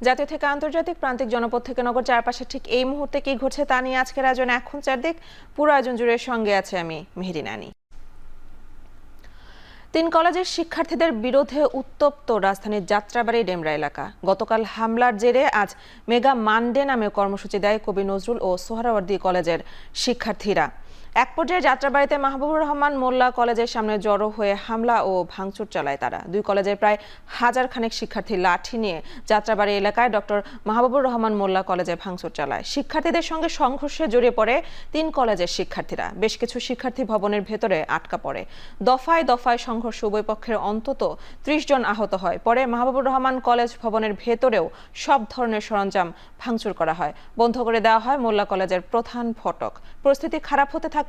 জাতীয় থেকে আন্তর্জাতিক, প্রান্তিক, জনপদ থেকে নগর, চারপাশে ঠিক এই মুহূর্তে কি ঘটছে তা নিয়ে আজকের আয়োজন এখন চারদিক। পুরো আয়োজন জুড়ে সঙ্গে আছে আমি মেহেরি নানি। 3 কলেজের শিক্ষার্থীদের বিরুদ্ধে উত্তপ্ত রাজধানীর যাত্রাবাড়ি ডেমরা এলাকা। গতকাল হামলার জেরে আজ মেগা মানডে নামে কর্মসূচি দেয় কবি নজরুল ও সোহরাওয়ার্দী কলেজের শিক্ষার্থীরা। এক পর্যায়ে যাত্রাবাড়িতে মাহবুবুর রহমান মোল্লা কলেজের সামনে জড়ো হয়ে হামলা ও ভাঙচুর চালায় তারা। 2 কলেজের প্রায় 1000 খানেক শিক্ষার্থী লাঠি নিয়ে যাত্রাবাড়ি এলাকায় ডক্টর মাহবুবুর রহমান মোল্লা কলেজে ভাঙচুর চালায়। শিক্ষার্থীদের সঙ্গে সংঘর্ষে জড়িয়ে পড়ে 3 কলেজের শিক্ষার্থীরা। বেশ কিছু শিক্ষার্থী ভবনের ভেতরে আটকা পড়ে। দফায় দফায় সংঘর্ষ উভয় পক্ষের অন্তত 30 জন আহত হয়। পরে মাহবুবুর রহমান কলেজ ভবনের ভেতরেও সব ধরনের সরঞ্জাম ভাঙচুর করা হয়। বন্ধ করে দেওয়া হয় মোল্লা কলেজের প্রধান ফটক। পরিস্থিতি খারাপ হতে থাকলে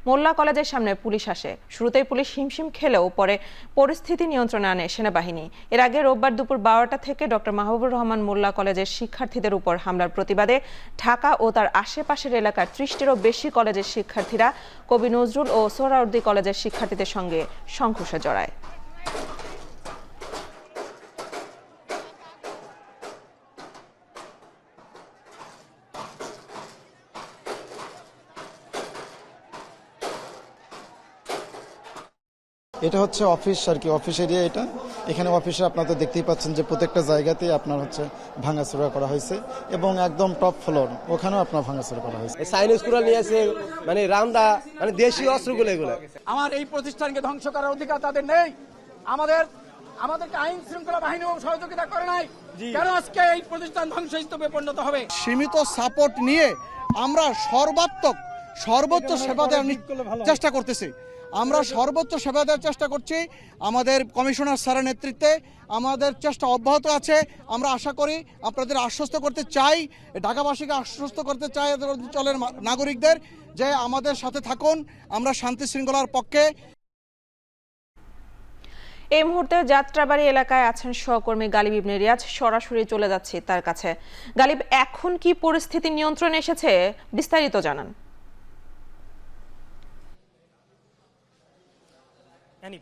মোল্লা কলেজের সামনে পুলিশ আসে। শুরুতেই পুলিশ হিমশিম খেলেও পরে পরিস্থিতি নিয়ন্ত্রণে আনে সেনাবাহিনী। এর আগে রোববার দুপুর 12টা থেকে ডক্টর মাহবুবুর রহমান মোল্লা কলেজের শিক্ষার্থীদের উপর হামলার প্রতিবাদে ঢাকা ও তার আশেপাশের এলাকার 30টিরও বেশি কলেজের শিক্ষার্থীরা কবি নজরুল ও সোহরাওয়ার্দী কলেজের শিক্ষার্থীদের সঙ্গে সংঘর্ষে জড়ায়। এটা হচ্ছে অফিস আর কি, অফিস এরিয়া এটা। এখানে অফিসে আপনারা তো দেখতেই পাচ্ছেন যে প্রত্যেকটা জায়গাতেই আপনার হচ্ছে ভাঙাচোরা করা হয়েছে এবং একদম টপ ফ্লোর ওখানেও আপনার ভাঙাচোরা করা হয়েছে। সাইনিজ কুড়াল নিয়ে আসে, মানে রামদা, মানে দেশীয় অস্ত্রগুলো এগুলো। আমার এই প্রতিষ্ঠানকে ধ্বংস করার অধিকার তাদের নেই। আমাদেরকে আইন শৃঙ্খলা বাহিনী সহযোগিতা করে নাই, কেন আজকে এই প্রতিষ্ঠান ধ্বংসস্তূপে পরিণত হবে? সীমিত সাপোর্ট নিয়ে আমরা সর্বোচ্চ সেবা দেওয়ার চেষ্টা করতেছি। আমরা সর্বোচ্চ সেবা দেওয়ার চেষ্টা করছি। আমাদের কমিশনার স্যারের নেতৃত্বে আমাদের চেষ্টা অব্যাহত আছে। আমরা আশা করি, আপনাদের আশ্বস্ত করতে চাই, ঢাকাবাসীকে আশ্বস্ত করতে চাই অঞ্চলের নাগরিকদের, যে আমাদের সাথে থাকুন, আমরা শান্তি শৃঙ্খলার পক্ষে। এই মুহূর্তে যাত্রাবাড়ি এলাকায় আছেন সহকর্মী গালিব ইবনে রিয়াজ। সরাসরি চলে যাচ্ছি তার কাছে। গালিব, এখন কি পরিস্থিতি নিয়ন্ত্রণে এসেছে, বিস্তারিত জানান।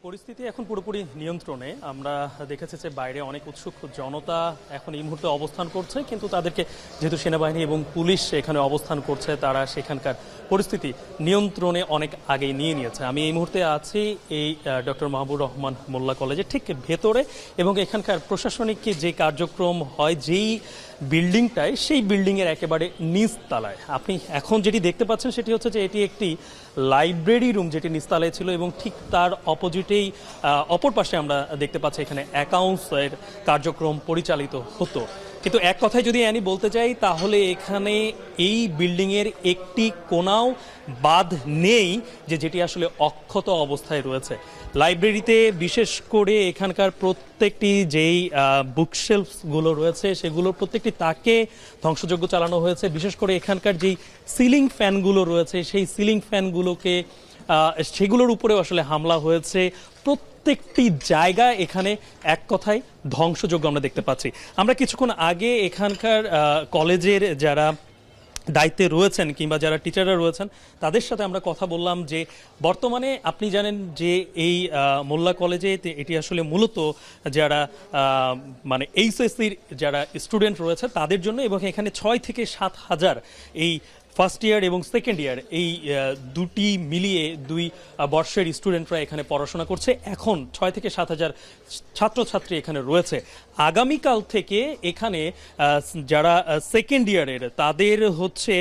পরিস্থিতি এখন পুরোপুরি নিয়ন্ত্রণে। আমরা দেখেছি যে বাইরে অনেক উৎসুক জনতা এখন এই মুহূর্তে অবস্থান করছে, কিন্তু তাদেরকে যেহেতু সেনাবাহিনী এবং পুলিশ এখানে অবস্থান করছে, তারা সেখানকার পরিস্থিতি নিয়ন্ত্রণে অনেক আগেই নিয়ে নিয়েছে। আমি এই মুহূর্তে আছি এই ডক্টর মাহবুবুর রহমান মোল্লা কলেজের ঠিক ভেতরে, এবং এখানকার প্রশাসনিক যে কার্যক্রম হয় যেই বিল্ডিংটায়, সেই বিল্ডিংয়ের একেবারে নিচতলায় আপনি এখন যেটি দেখতে পাচ্ছেন সেটি হচ্ছে যে এটি একটি লাইব্রেরি রুম, যেটি নিচতলায় ছিল, এবং ঠিক তার অপোজিটেই অপর পাশে আমরা দেখতে পাচ্ছি এখানে অ্যাকাউন্টসের কার্যক্রম পরিচালিত হতো। কিন্তু এক কথায় যদি আমি বলতে চাই, তাহলে এখানে এই বিল্ডিংয়ের একটি কোণাও বাদ নেই যেটি আসলে অক্ষত অবস্থায় রয়েছে। লাইব্রেরিতে বিশেষ করে এখানকার প্রত্যেকটি যেই বুকশেলফসগুলো রয়েছে, সেগুলোর প্রত্যেকটি তাকে ধ্বংসযজ্ঞ চালানো হয়েছে। বিশেষ করে এখানকার যেই সিলিং ফ্যানগুলো রয়েছে, সেই সিলিং ফ্যানগুলোকে সেগুলোর উপরে আসলে হামলা হয়েছে। প্রত্যেকটি জায়গা এখানে এক কথায় ধ্বংসযজ্ঞ আমরা দেখতে পাচ্ছি। আমরা কিছুক্ষণ আগে এখানকার কলেজের যারা দায়িত্বে রয়েছেন কিংবা যারা টিচাররা রয়েছেন তাদের সাথে আমরা কথা বললাম যে বর্তমানে আপনি জানেন যে এই মোল্লা কলেজে এটি আসলে মূলত যারা মানে এইচএসসির যারা স্টুডেন্ট রয়েছে তাদের জন্য, এবং এখানে 6 থেকে 7 হাজার এই ফার্স্ট ইয়ার এবং সেকেন্ড ইয়ার এই দুটি মিলিয়ে 2 বর্ষের স্টুডেন্টরা এখানে পড়াশোনা করছে। এখন 6 থেকে 7 হাজার ছাত্রছাত্রী এখানে রয়েছে। আগামীকাল থেকে এখানে যারা সেকেন্ড ইয়ারের তাদের হচ্ছে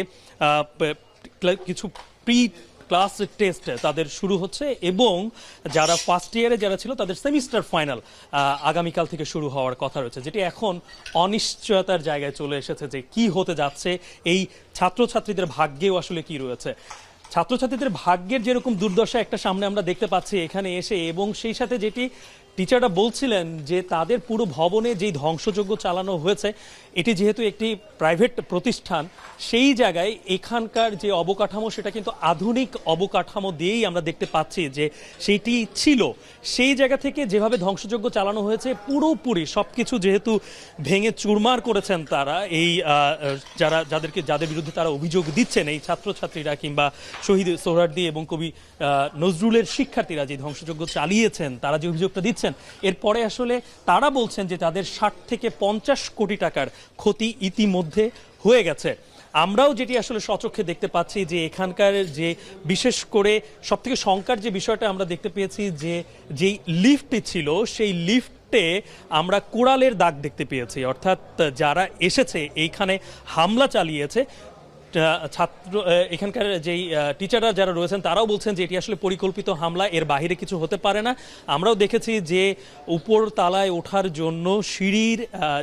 কিছু প্রি ক্লাস টেস্ট তাদের শুরু হচ্ছে, এবং যারা ফার্স্ট ইয়ারে যারা ছিল তাদের সেমিস্টার ফাইনাল আগামীকাল থেকে শুরু হওয়ার কথা রয়েছে, যেটি এখন অনিশ্চয়তার জায়গায় চলে এসেছে যে কি হতে যাচ্ছে, এই ছাত্রছাত্রীদের ভাগ্যেও আসলে কি রয়েছে। ছাত্রছাত্রীদের ভাগ্যের যেরকম দুর্দশা একটা সামনে আমরা দেখতে পাচ্ছি এখানে এসে, এবং সেই সাথে যেটি টিচাররা বলছিলেন যে তাদের পুরো ভবনে যেই ধ্বংসযজ্ঞ চালানো হয়েছে, এটি যেহেতু একটি প্রাইভেট প্রতিষ্ঠান, সেই জায়গায় এখানকার যে অবকাঠামো সেটা কিন্তু আধুনিক অবকাঠামো দিয়েই আমরা দেখতে পাচ্ছি যে সেইটি ছিল। সেই জায়গা থেকে যেভাবে ধ্বংসযজ্ঞ চালানো হয়েছে, পুরোপুরি সবকিছু যেহেতু ভেঙে চুরমার করেছেন তারা, এই যাদের বিরুদ্ধে তারা অভিযোগ দিচ্ছেন, এই ছাত্রছাত্রীরা কিংবা শহীদ সোহরাওয়ার্দী এবং কবি নজরুলের শিক্ষার্থীরা যে ধ্বংসযজ্ঞ চালিয়েছেন, তারা যে অভিযোগটা দিচ্ছেন করছেন। এরপরে আসলে তারা বলছেন যে তাদের 60 থেকে 50 কোটি টাকার ক্ষতি ইতিমধ্যে হয়ে গেছে। আমরাও যেটি আসলে স্বচক্ষে দেখতে পাচ্ছি যে এখানকার যে বিশেষ করে সবথেকে শঙ্কার যে বিষয়টা আমরা দেখতে পেয়েছি যে যেই লিফটটি ছিল সেই লিফটে আমরা কুড়ালের দাগ দেখতে পেয়েছি, অর্থাৎ যারা এসেছে এইখানে হামলা চালিয়েছে ছাত্র এখানকার যেই টিচাররা যারা রয়েছেন তারাও বলছেন যে এটি আসলে পরিকল্পিত হামলা, এর বাইরে কিছু হতে পারে না। আমরাও দেখেছি যে উপর তালায় ওঠার জন্য সিঁড়ির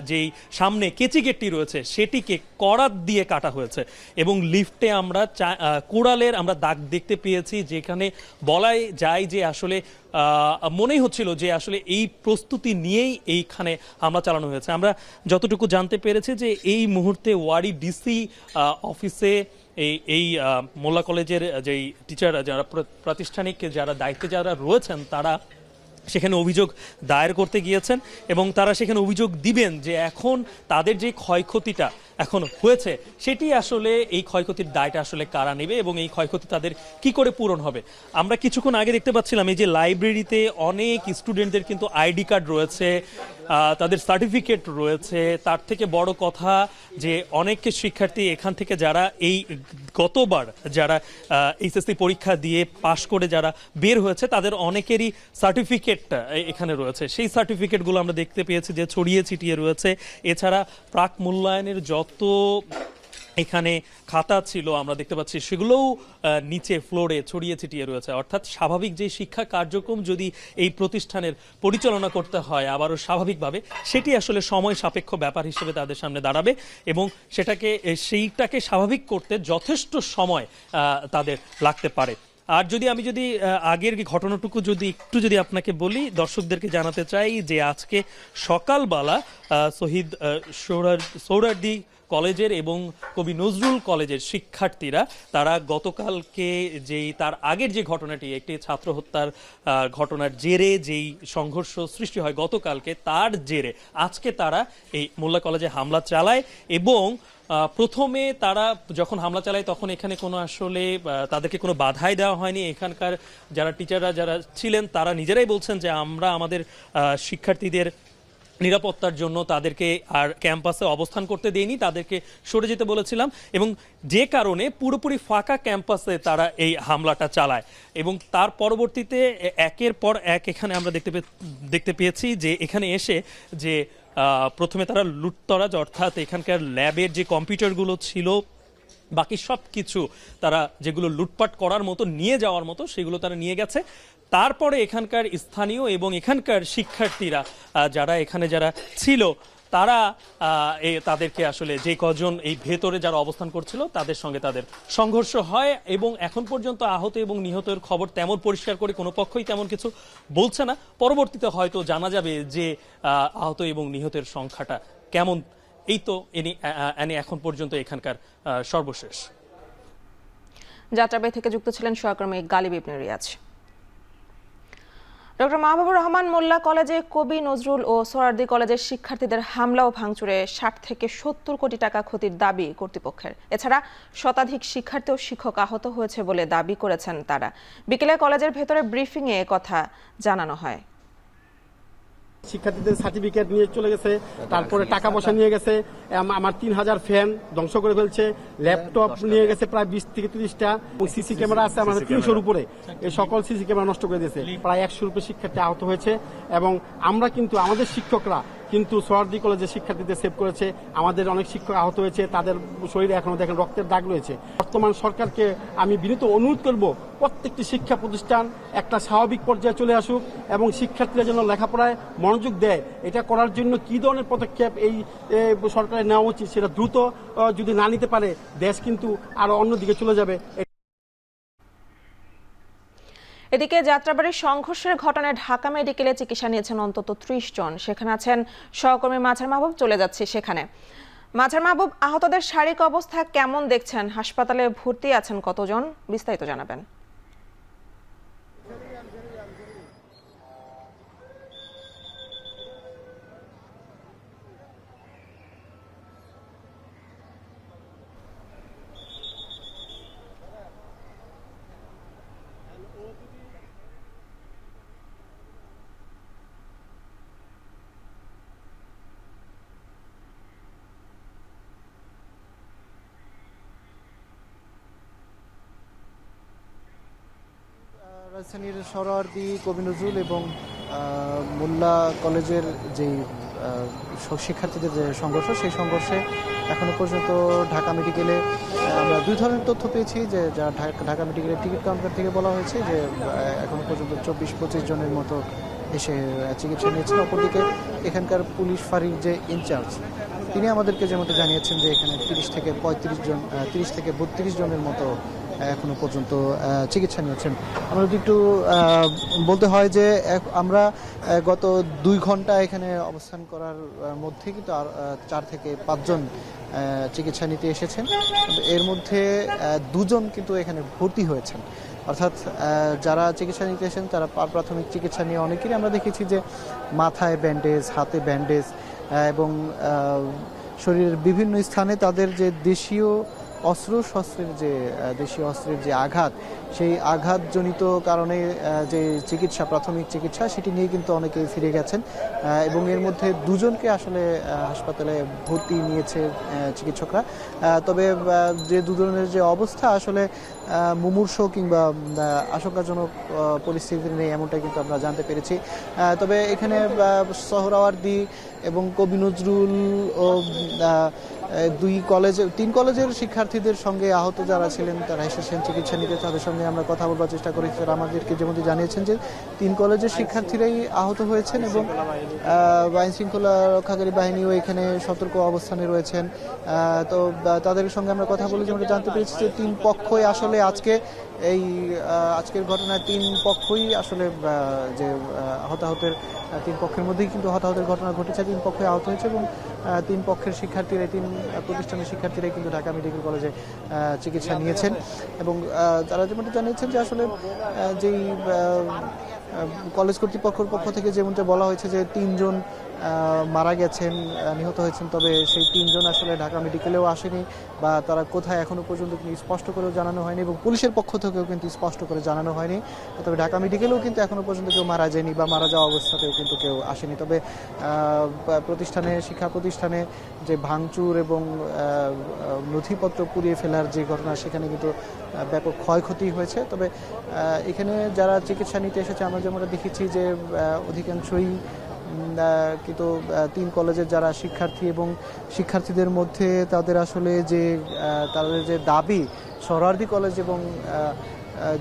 যেই সামনে কেচি গেটটি রয়েছে সেটিকে করাত দিয়ে কাটা হয়েছে এবং লিফটে আমরা কুড়ালের আমরা দাগ দেখতে পেয়েছি, যেখানে বলাই যায় যে আসলে মনেই হচ্ছিল যে আসলে এই প্রস্তুতি নিয়েই এইখানে হামলা চালানো হয়েছে। আমরা যতটুকু জানতে পেরেছি যে এই মুহূর্তে ওয়ারি ডিসি অফিসে এই মোল্লা কলেজের যেই টিচার যারা প্রাতিষ্ঠানিক যারা দায়িত্বে যারা রয়েছেন তারা সেখানে অভিযোগ দায়ের করতে গিয়েছেন এবং তারা সেখানে অভিযোগ দিবেন যে এখন তাদের যে ক্ষয়ক্ষতিটা এখন হয়েছে সেটি আসলে এই ক্ষয়ক্ষতির দায়টা আসলে কারা নেবে এবং এই ক্ষয়ক্ষতি তাদের কি করে পূরণ হবে। আমরা কিছুক্ষণ আগে দেখতে পাচ্ছিলাম এই যে লাইব্রেরিতে অনেক স্টুডেন্টদের কিন্তু আইডি কার্ড রয়েছে, তাদের সার্টিফিকেট রয়েছে। তার থেকে বড় কথা যে অনেক শিক্ষার্থী এখান থেকে যারা এই গতবার যারা এইচএসসি পরীক্ষা দিয়ে পাশ করে যারা বের হয়েছে তাদের অনেকেরই সার্টিফিকেট এখানে রয়েছে। সেই সার্টিফিকেটগুলো আমরা দেখতে পেয়েছি যে ছড়িয়ে ছিটিয়ে রয়েছে। এছাড়া প্রাক মূল্যায়নের যত এখানে খাতা ছিল আমরা দেখতে পাচ্ছি সেগুলোও নিচে ফ্লোরে ছড়িয়ে ছিটিয়ে রয়েছে। অর্থাৎ স্বাভাবিক যে শিক্ষা কার্যক্রম যদি এই প্রতিষ্ঠানের পরিচালনা করতে হয় আবারও স্বাভাবিকভাবে, সেটি আসলে সময় সাপেক্ষ ব্যাপার হিসেবে তাদের সামনে দাঁড়াবে এবং সেইটাকে স্বাভাবিক করতে যথেষ্ট সময় তাদের লাগতে পারে। আর আমি যদি আগের ঘটনাটুকু একটু আপনাকে বলি, দর্শকদেরকে জানাতে চাই যে আজকে সকালবেলা শহীদ সোহরাওয়ার্দী কলেজের এবং কবি নজরুল কলেজের শিক্ষার্থীরা তারা গতকালকে তার আগের যে ঘটনাটি একটি ছাত্র হত্যার ঘটনার জেরে যেই সংঘর্ষ সৃষ্টি হয় গতকালকে, তার জেরে আজকে তারা এই মোল্লা কলেজে হামলা চালায় এবং প্রথমে তারা যখন হামলা চালায় তখন এখানে কোনো আসলে তাদেরকে কোনো বাধাই দেওয়া হয়নি। এখানকার যারা টিচাররা যারা ছিলেন তারা নিজেরাই বলছেন যে আমরা আমাদের শিক্ষার্থীদের নিরাপত্তার জন্য তাদেরকে আর ক্যাম্পাসে অবস্থান করতে দেয়নি, তাদেরকে সরে যেতে বলেছিলাম এবং যে কারণে পুরোপুরি ফাঁকা ক্যাম্পাসে তারা এই হামলাটা চালায় এবং তার পরবর্তীতে একের পর এক এখানে আমরা দেখতে পেয়েছি যে এখানে এসে যে প্রথমে তারা লুটতরাজ, অর্থাৎ এখানকার ল্যাবের যে কম্পিউটারগুলো ছিল বাকি সব কিছু তারা যেগুলো লুটপাট করার মতো নিয়ে যাওয়ার মতো সেগুলো তারা নিয়ে গেছে। তারপরে এখানকার স্থানীয় এবং এখানকার শিক্ষার্থীরা যারা ছিল তারা তাদেরকে আসলে যে কজন এই ভেতরে যারা অবস্থান করছিল তাদের সঙ্গে তাদের সংঘর্ষ হয় এবং এখন পর্যন্ত আহত এবং নিহতের খবর তেমন পরিষ্কার করে কোনো পক্ষই তেমন কিছু বলছে না। পরবর্তীতে হয়তো জানা যাবে যে আহত এবং নিহতের সংখ্যাটা কেমন। এই তো এখন পর্যন্ত এখানকার সর্বশেষ। যাত্রাবাড়ী থেকে যুক্ত ছিলেন সহকর্মী গালিব ইবনে রিয়াজ। ডক্টর মাহবুবুর রহমান মোল্লা কলেজে কবি নজরুল ও সোহরাওয়ার্দী কলেজের শিক্ষার্থীদের হামলা ও ভাঙচুরে 60 থেকে 70 কোটি টাকা ক্ষতির দাবি কর্তৃপক্ষের। এছাড়া শতাধিক শিক্ষার্থী ও শিক্ষক আহত হয়েছে বলে দাবি করেছেন তারা। বিকেলে কলেজের ভেতরে ব্রিফিংয়ে কথা জানানো হয়। শিক্ষার্থীদের সার্টিফিকেট নিয়ে চলে গেছে, তারপরে টাকা পয়সা নিয়ে গেছে, আমার 3000 ফ্যান ধ্বংস করে ফেলছে, ল্যাপটপ নিয়ে গেছে প্রায় 20 থেকে 30টা, সিসি ক্যামেরা আছে আমাদের 300-র উপরে, এই সকল সিসি ক্যামেরা নষ্ট করে দিয়েছে। প্রায় 100-র উপরে শিক্ষার্থী আহত হয়েছে এবং আমরা কিন্তু আমাদের শিক্ষকরা কিন্তু সোহরাওয়ার্দী কলেজের শিক্ষার্থীদের সেভ করেছে। আমাদের অনেক শিক্ষক আহত হয়েছে, তাদের শরীরে এখনো দেখেন রক্তের দাগ রয়েছে। বর্তমান সরকারকে আমি বিনীত অনুরোধ করব প্রত্যেকটি শিক্ষা প্রতিষ্ঠান একটা স্বাভাবিক পর্যায়ে চলে আসুক এবং শিক্ষার্থীরা যেন লেখাপড়ায় মনোযোগ দেয়। এটা করার জন্য কি ধরনের পদক্ষেপ এই সরকারের নেওয়া উচিত সেটা দ্রুত যদি না নিতে পারে দেশ কিন্তু আরো অন্যদিকে চলে যাবে। এদিকে যাত্রাবাড়ির সংঘর্ষের ঘটনায় ঢাকা মেডিকেলে চিকিৎসা নিয়েছেন অন্তত 30 জন। সেখানে আছেন সহকর্মী মাঝার মাহবুব। চলে যাচ্ছি সেখানে। মাঝার মাহবুব, আহতদের শারীরিক অবস্থা কেমন দেখছেন? হাসপাতালে ভর্তি আছেন কতজন? বিস্তারিত জানাবেন। চিকিৎসানীর সরোয়ার্দী, কবি নজরুল এবং মোল্লা কলেজের যে শিক্ষার্থীদের যে সংঘর্ষ, সেই সংঘর্ষে এখনো পর্যন্ত ঢাকা মেডিকেলে আমরা দুই ধরনের তথ্য পেয়েছি। যে যা ঢাকা মেডিকেলের টিকিট কাউন্টার থেকে বলা হয়েছে যে এখনো পর্যন্ত 24-25 জনের মতো এসে চিকিৎসা নিয়েছেন। অপরদিকে এখানকার পুলিশ ফাঁড়ির যে ইনচার্জ, তিনি আমাদেরকে যেমন জানিয়েছেন যে এখানে 30 থেকে 32 জনের মতো এখনো পর্যন্ত চিকিৎসা নিয়েছেন। আমরা যদি একটু বলতে হয় যে আমরা গত 2 ঘন্টা এখানে অবস্থান করার মধ্যে কিন্তু আর 4 থেকে 5 জন চিকিৎসা নিতে এসেছেন। এর মধ্যে 2 জন কিন্তু এখানে ভর্তি হয়েছেন। অর্থাৎ যারা চিকিৎসা নিতে এসেছেন তারা প্রাথমিক চিকিৎসা নিয়ে অনেকেরই আমরা দেখেছি যে মাথায় ব্যান্ডেজ, হাতে ব্যান্ডেজ এবং শরীরের বিভিন্ন স্থানে তাদের যে দেশীয় অস্ত্রের যে আঘাত, সেই আঘাতজনিত কারণে যে প্রাথমিক চিকিৎসা সেটি নিয়ে কিন্তু অনেকেই ফিরে গেছেন এবং এর মধ্যে 2 জনকে আসলে হাসপাতালে ভর্তি নিয়েছে চিকিৎসকরা। তবে যে 2 জনের যে অবস্থা আসলে মুমূর্ষু কিংবা আশঙ্কাজনক পরিস্থিতি নেই এমনটাই কিন্তু আমরা জানতে পেরেছি। তবে এখানে সোহরাওয়ার্দী এবং কবি নজরুল ও 3 কলেজের শিক্ষার্থীদের সঙ্গে আহত যারা ছিলেন তারা এসেছেন চিকিৎসা নিতে। তাদের সঙ্গে আমরা কথা বলবার চেষ্টা করেছি। তারা আমাদেরকে যেমন জানিয়েছেন যে 3 কলেজের শিক্ষার্থীরাই আহত হয়েছেন এবং আইন শৃঙ্খলা রক্ষাকারী বাহিনীও এখানে সতর্ক অবস্থানে রয়েছেন। তো তাদের সঙ্গে আমরা কথা বলে যেমন জানতে পেরেছি যে 3 পক্ষই আসলে আজকের ঘটনায় 3 পক্ষই আসলে যে হতাহতের 3 পক্ষের মধ্যেই কিন্তু হতাহতের ঘটনা ঘটেছে। 3 পক্ষই আহত হয়েছে এবং 3 পক্ষের শিক্ষার্থীরা, 3 প্রতিষ্ঠানের শিক্ষার্থীরাই কিন্তু ঢাকা মেডিকেল কলেজে চিকিৎসা নিয়েছেন এবং তারা যেমনটা জানিয়েছেন যে আসলে যেই কলেজ কর্তৃপক্ষের পক্ষ থেকে যেমনটা বলা হয়েছে যে 3 জন মারা গেছেন, নিহত হয়েছেন, তবে সেই 3 জন আসলে ঢাকা মেডিকেলেও আসেনি বা তারা কোথায় এখনো পর্যন্ত কিন্তু স্পষ্ট করেও জানানো হয়নি এবং পুলিশের পক্ষ থেকেও কিন্তু স্পষ্ট করে জানানো হয়নি। তবে ঢাকা মেডিকেলেও কিন্তু এখনো পর্যন্ত কেউ মারা যায়নি বা মারা যাওয়া অবস্থাতেও কিন্তু কেউ আসেনি। তবে শিক্ষা প্রতিষ্ঠানে যে ভাঙচুর এবং নথিপত্র পুড়িয়ে ফেলার যে ঘটনা, সেখানে কিন্তু ব্যাপক ক্ষয়ক্ষতি হয়েছে। তবে এখানে যারা চিকিৎসা নিতে এসেছে আমরা যেমনটা দেখেছি যে অধিকাংশই কিন্তু 3 কলেজের যারা শিক্ষার্থী এবং শিক্ষার্থীদের মধ্যে তাদের আসলে তাদের যে দাবি, সোহরাওয়ার্দী কলেজ এবং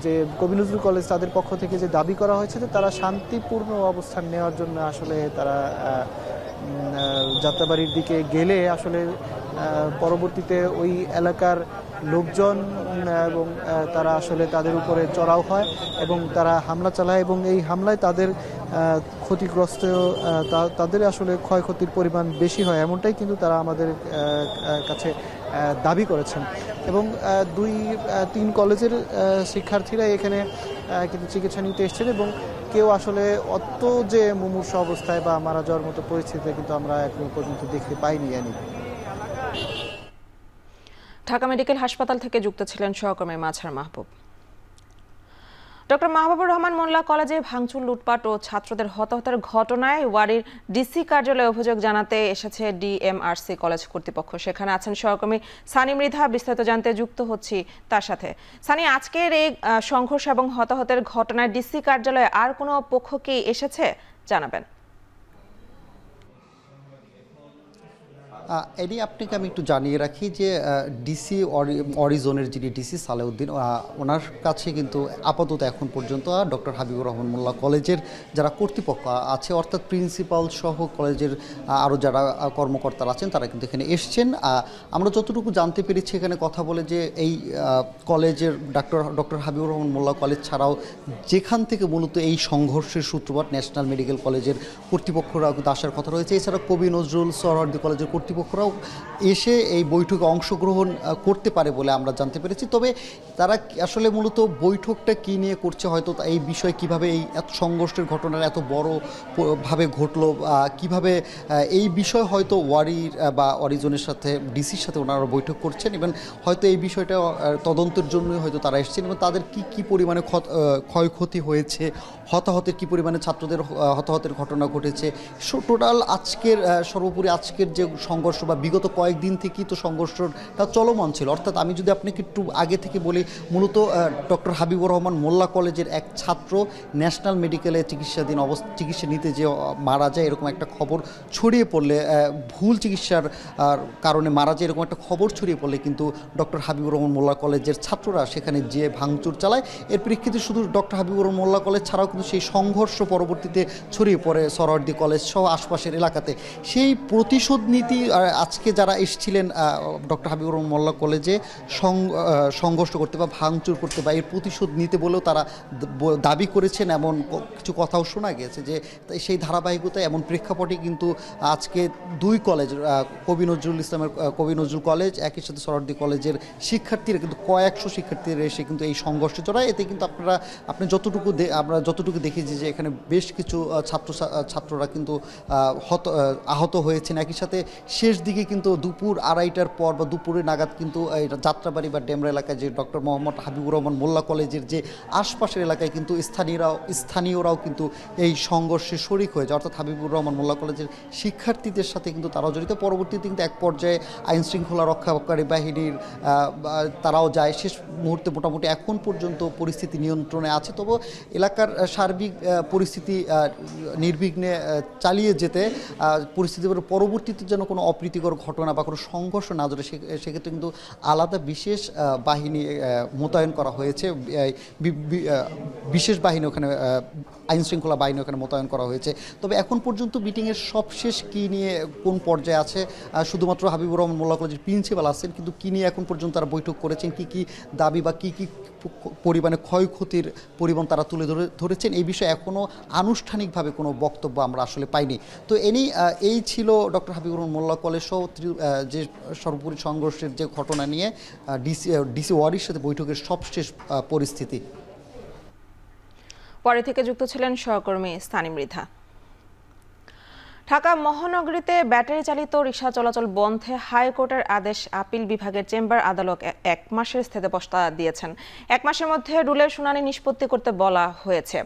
যে কবি নজরুল কলেজ তাদের পক্ষ থেকে যে দাবি করা হয়েছে যে তারা শান্তিপূর্ণ অবস্থান নেওয়ার জন্য আসলে তারা যাত্রাবাড়ির দিকে গেলে আসলে পরবর্তীতে ওই এলাকার লোকজন এবং তারা আসলে তাদের উপরে চড়াও হয় এবং তারা হামলা চালায় এবং এই হামলায় তাদের ক্ষতিগ্রস্ত, তাদের আসলে ক্ষয়ক্ষতির পরিমাণ বেশি হয়, এমনটাই কিন্তু তারা আমাদের কাছে দাবি করেছেন। এবং 2-3 কলেজের শিক্ষার্থীরা এখানে কিন্তু চিকিৎসা নিতে এসেছেন এবং কেউ আসলে অত যে মুমূর্ষু অবস্থায় বা মারা যাওয়ার মতো পরিস্থিতিতে কিন্তু আমরা এখনো পর্যন্ত দেখতে পাইনি। ঢাকা মেডিকেল হাসপাতাল থেকে যুক্ত ছিলেন সহকর্মী মাঝার মাহবুব। ডক্টর মাহবুবুর রহমান মোল্লা কলেজে ভাঙচুর, লুটপাট ও ছাত্রদের হতাহতের ঘটনায় ওয়ারির ডিসি কার্যালয়ে অভিযোগ জানাতে এসেছে ডিএমআরসি কলেজ কর্তৃপক্ষ। সেখানে আছেন সহকর্মী সানি মৃধা। বিস্তারিত জানতে যুক্ত হচ্ছি তার সাথে। সানি, আজকের এই সংঘর্ষ এবং হতাহতের ঘটনায় ডিসি কার্যালয়ে আর কোনো পক্ষ কি এসেছে জানাবেন? এটি আপনাকে আমি একটু জানিয়ে রাখি যে ডিসি অরিজনের যিনি ডিসি সালেউদ্দিন, ওনার কাছে কিন্তু আপাতত এখন পর্যন্ত ডক্টর হাবিবুর রহমান মোল্লা কলেজের যারা কর্তৃপক্ষ আছে অর্থাৎ প্রিন্সিপাল সহ কলেজের আরও যারা কর্মকর্তারা আছেন তারা কিন্তু এখানে এসছেন। আমরা যতটুকু জানতে পেরেছি এখানে কথা বলে যে এই কলেজের ডক্টর হাবিবুর রহমান মোল্লা কলেজ ছাড়াও যেখান থেকে মূলত এই সংঘর্ষের সূত্রপাত ন্যাশনাল মেডিকেল কলেজের কর্তৃপক্ষরা কিন্তু আসার কথা রয়েছে। এছাড়া কবি নজরুল, সোহরাওয়ার্দী কলেজের কর্তৃপক্ষরাও এসে এই বৈঠকে অংশগ্রহণ করতে পারে বলে আমরা জানতে পেরেছি। তবে তারা আসলে মূলত বৈঠকটা কী নিয়ে করছে, হয়তো এই বিষয়ে কিভাবে এই এত সংঘর্ষের ঘটনার এত বড়ভাবে ঘটলো, কিভাবে এই বিষয় হয়তো ওয়ারির বা অরিজনের সাথে ডিসির সাথে ওনারা বৈঠক করছেন এবং হয়তো এই বিষয়টা তদন্তের জন্যই হয়তো তারা এসেছেন এবং তাদের কি পরিমাণে ক্ষয়ক্ষতি হয়েছে, হতাহতের কি পরিমাণে ছাত্রদের হতাহতের ঘটনা ঘটেছে, টোটাল সর্বোপরি আজকের যে সংঘর্ষ সংঘর্ষ বা বিগত কয়েকদিন থেকেই তো সংঘর্ষটা চলমান ছিল। অর্থাৎ আমি যদি আপনাকে একটু আগে থেকে বলি, মূলত ডক্টর হাবিবুর রহমান মোল্লা কলেজের এক ছাত্র ন্যাশনাল মেডিকেলে চিকিৎসা নিতে যে মারা যায় এরকম একটা খবর ছড়িয়ে পড়লে, ভুল চিকিৎসার কারণে মারা যায় এরকম একটা খবর ছড়িয়ে পড়লে কিন্তু ডক্টর হাবিবুর রহমান মোল্লা কলেজের ছাত্ররা সেখানে যে ভাঙচুর চালায়। এর প্রেক্ষিতে শুধু ডক্টর হাবিবুর রহমান মোল্লা কলেজ ছাড়াও কিন্তু সেই সংঘর্ষ পরবর্তীতে ছড়িয়ে পড়ে সোহরাওয়ার্দী কলেজ সহ আশপাশের এলাকাতে। সেই প্রতিশোধ নীতি আজকে যারা এসেছিলেন ডক্টর হাবিবুর রহমান মোল্লা কলেজে সংঘর্ষ করতে বা ভাঙচুর করতে বা এর প্রতিশোধ নিতে বলেও তারা দাবি করেছেন, এমন কিছু কথাও শোনা গেছে। যে সেই ধারাবাহিকতায় এমন প্রেক্ষাপটে কিন্তু আজকে দুই কলেজ, কবি নজরুল কলেজ একই সাথে সোহরাওয়ার্দী কলেজের শিক্ষার্থীরা কিন্তু কয়েকশো শিক্ষার্থীরা এসে কিন্তু এই সংঘর্ষে জড়ায়। এতে কিন্তু আপনি আমরা যতটুকু দেখেছি যে এখানে বেশ কিছু ছাত্ররা কিন্তু আহত হয়েছেন। একই সাথে শেষ দিকে কিন্তু দুপুর 2:30টার পর বা দুপুরে নাগাদ কিন্তু যাত্রাবাড়ি বা ডেমরা এলাকায় যে ডক্টর মোহাম্মদ হাবিবুর রহমান মোল্লা কলেজের যে আশপাশের এলাকায় কিন্তু স্থানীয়রাও কিন্তু এই সংঘর্ষে শরিক হয়েছে। অর্থাৎ হাবিবুর রহমান মোল্লা কলেজের শিক্ষার্থীদের সাথে কিন্তু তারাও জড়িত। পরবর্তীতে কিন্তু এক পর্যায়ে আইন শৃঙ্খলা রক্ষাকারী বাহিনীর তারাও যায়। শেষ মুহূর্তে মোটামুটি এখন পর্যন্ত পরিস্থিতি নিয়ন্ত্রণে আছে। তবে এলাকার সার্বিক পরিস্থিতি নির্বিঘ্নে চালিয়ে যেতে পরিস্থিতির পরবর্তীতে যেন কোনো অপ্রীতিকর ঘটনা বা কোনো সংঘর্ষ না জড়ে সেক্ষেত্রে কিন্তু আলাদা বিশেষ বাহিনী মোতায়েন করা হয়েছে। বিশেষ বাহিনী ওখানে, আইন শৃঙ্খলা বাহিনী ওখানে মোতায়েন করা হয়েছে। তবে এখন পর্যন্ত মিটিংয়ের সবশেষ কী নিয়ে কোন পর্যায়ে আছে, শুধুমাত্র হাবিবুর রহমান মোল্লা কলেজের প্রিন্সিপাল আছেন, কিন্তু কী নিয়ে এখন পর্যন্ত তারা বৈঠক করেছেন, কী দাবি বা কী পরিমাণে ক্ষয়ক্ষতির পরিমাণ তারা তুলে ধরেছেন, এই বিষয়ে এখনও আনুষ্ঠানিকভাবে কোনো বক্তব্য আমরা আসলে পাইনি। তো এই ছিল ডক্টর হাবিবুর রহমান মোল্লা কলেজ সহ যে সর্বোপরি সংঘর্ষের যে ঘটনা নিয়ে ডিসি ওয়ারির সাথে বৈঠকের সবশেষ পরিস্থিতি। পরে থেকে যুক্ত ছিলেন সহকর্মী স্থানী মৃধা। ঢাকা মহানগরীতে ব্যাটারি চালিত রিকশা চলাচল বন্ধে হাইকোর্টের আদেশ আপিল বিভাগের চেম্বার আদালত 1 মাসের স্থিতাবস্থা দিয়েছেন। 1 মাসের মধ্যে রুলের শুনানি নিষ্পত্তি করতে বলা হয়েছে।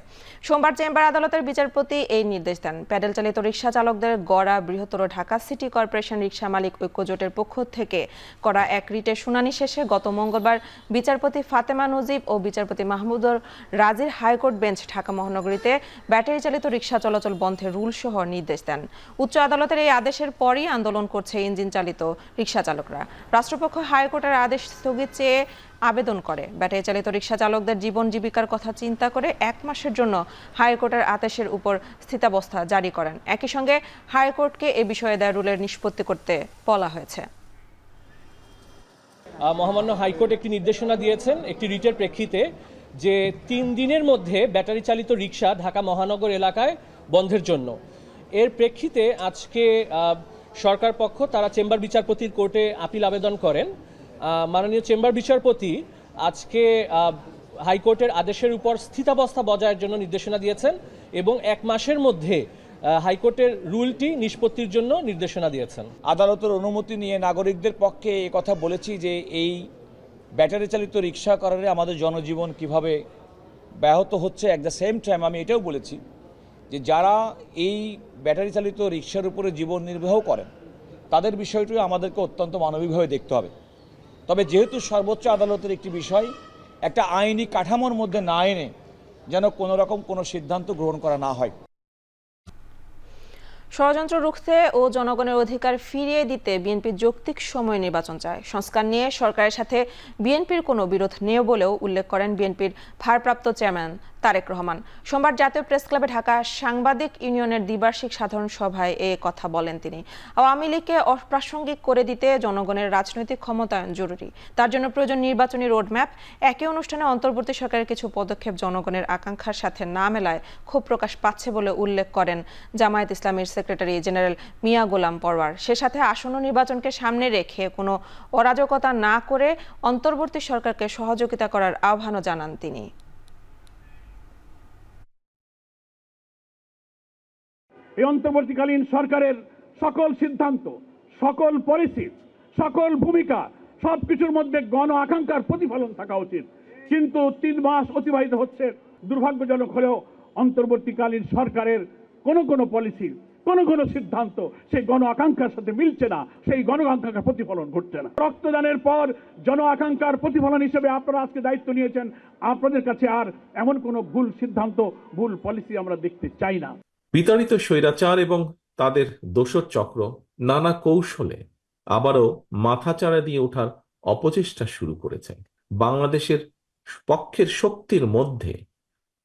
সোমবার চেম্বার আদালতের বিচারপতি এই নির্দেশ দেন। প্যাডেল চালিত রিকশা চালকদের গড়া বৃহত্তর ঢাকা সিটি কর্পোরেশন রিকশা মালিক ঐক্যজোটের পক্ষ থেকে করা এক রিটের শুনানি শেষে গত মঙ্গলবার বিচারপতি ফাতেমা নজিব ও বিচারপতি মাহমুদুর রাজির হাইকোর্ট বেঞ্চ ঢাকা মহানগরীতে ব্যাটারি চালিত রিকশা চলাচল বন্ধের রুল সহ নির্দেশ দেন। উচ্চ আদালতের এই আদেশের পরই আন্দোলন করছে ইঞ্জিন চালিত রিকশা চালকরা। রাষ্ট্রপক্ষ হাইকোর্টের আদেশ স্থগিত চেয়ে আবেদন করে। ব্যাটারি চালিত রিকশা চালকদের জীবন জীবিকার কথা চিন্তা করে 1 মাসের জন্য হাইকোর্টের আদেশের উপর স্থিতাবস্থা জারি করেন। একই সঙ্গে হাইকোর্টকে এ বিষয়ে দেয়া রুলের নিষ্পত্তি করতে বলা হয়েছে। মহামান্য হাইকোর্ট একটি নির্দেশনা দিয়েছেন একটি রিটের প্রেক্ষিতে যে 3 দিনের মধ্যে ব্যাটারি চালিত রিকশা ঢাকা মহানগর এলাকায় বন্ধের জন্য। এর প্রেক্ষিতে আজকে সরকার পক্ষ তারা চেম্বার বিচারপতির কোর্টে আপিল আবেদন করেন। মাননীয় চেম্বার বিচারপতি আজকে হাইকোর্টের আদেশের উপর স্থিতাবস্থা বজায়ের জন্য নির্দেশনা দিয়েছেন এবং 1 মাসের মধ্যে হাইকোর্টের রুলটি নিষ্পত্তির জন্য নির্দেশনা দিয়েছেন। আদালতের অনুমতি নিয়ে নাগরিকদের পক্ষে এই কথা বলেছি যে এই ব্যাটারি চালিত রিকশা কারণে আমাদের জনজীবন কিভাবে ব্যাহত হচ্ছে। অ্যাট দ্য সেম টাইম আমি এটাও বলেছি যে যারা এই ব্যাটারি চালিত রিকশার উপরে জীবন নির্বাহ করেন তাদের বিষয়টিও আমাদেরকে অত্যন্ত মানবিকভাবে দেখতে হবে। তবে যেহেতু সর্বোচ্চ আদালতের একটি বিষয়, একটা আইনি কাঠামোর মধ্যে না এনে যেন কোনো রকম কোনো সিদ্ধান্ত গ্রহণ করা না হয়। ষড়যন্ত্র রুখতে ও জনগণের অধিকার ফিরিয়ে দিতে বিএনপি যৌক্তিক সময় নির্বাচন চায়। সংস্কার নিয়ে সরকারের সাথে বিএনপির কোনো বিরোধ নেই বলেও উল্লেখ করেন বিএনপির ভারপ্রাপ্ত চেয়ারম্যান তারেক রহমান। সোমবার জাতীয় প্রেস ক্লাবে ঢাকা সাংবাদিক ইউনিয়নের দ্বিবার্ষিক সাধারণ সভায় এ কথা বলেন তিনি। আওয়ামী লীগকে অপ্রাসঙ্গিক করে দিতে জনগণের রাজনৈতিক ক্ষমতায়ন জরুরি। তার জন্য প্রয়োজন নির্বাচনী রোডম্যাপ। একই অনুষ্ঠানে অন্তর্বর্তী সরকারের কিছু পদক্ষেপ জনগণের আকাঙ্ক্ষার সাথে না মেলায় ক্ষোভ প্রকাশ পাচ্ছে বলে উল্লেখ করেন জামায়াত ইসলামীর সেক্রেটারি জেনারেল মিয়া গোলাম পরওয়ার। সে সাথে আসন্ন নির্বাচনকে সামনে রেখে কোনো অরাজকতা না করে অন্তর্বর্তী সরকারকে সহযোগিতা করার আহ্বানও জানান তিনি। এই অন্তর্বর্তীকালীন সরকারের সকল সিদ্ধান্ত, সকল পলিসি, সকল ভূমিকা সবকিছুর মধ্যে গণ আকাঙ্ক্ষার প্রতিফলন থাকা উচিত। কিন্তু 3 মাস অতিবাহিত হচ্ছে, দুর্ভাগ্যজনক হলেও অন্তর্বর্তীকালীন সরকারের কোনো পলিসি, কোন সিদ্ধান্ত সেই গণ আকাঙ্ক্ষার সাথে মিলছে না, সেই গণ আকাঙ্ক্ষার প্রতিফলন ঘটছে না। রক্তদানের পর জন আকাঙ্ক্ষার প্রতিফলন হিসেবে আপনারা আজকে দায়িত্ব নিয়েছেন। আপনাদের কাছে আর এমন কোনো ভুল সিদ্ধান্ত, ভুল পলিসি আমরা দেখতে চাই না। বিতাড়িত স্বৈরাচার এবং তাদের দোসর চক্র নানা কৌশলে আবারও মাথাচাড়া দিয়ে ওঠার অপচেষ্টা শুরু করেছে। বাংলাদেশের পক্ষের শক্তির মধ্যে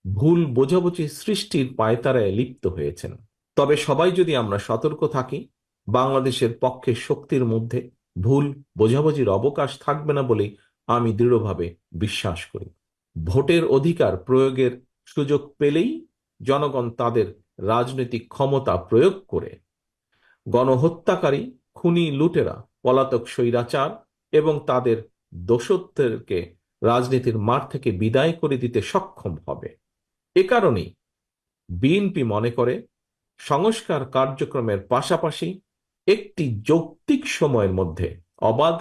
ভুল বোঝাবুঝি সৃষ্টির পায়তারায় লিপ্ত হয়েছেন। তবে সবাই যদি আমরা সতর্ক থাকি, বাংলাদেশের পক্ষের শক্তির মধ্যে ভুল বোঝাবুঝির অবকাশ থাকবে না বলে আমি দৃঢ়ভাবে বিশ্বাস করি। ভোটের অধিকার প্রয়োগের সুযোগ পেলেই জনগণ তাদের রাজনৈতিক ক্ষমতা প্রয়োগ করে গণহত্যাকারী, খুনি, লুটেরা, পলাতক স্বৈরাচার এবং তাদের দোষত্বদেরকে রাজনীতির মাঠ থেকে বিদায় করে দিতে সক্ষম হবে। এ কারণেই বিএনপি মনে করে সংস্কার কার্যক্রমের পাশাপাশি একটি যৌক্তিক সময়ের মধ্যে অবাধ,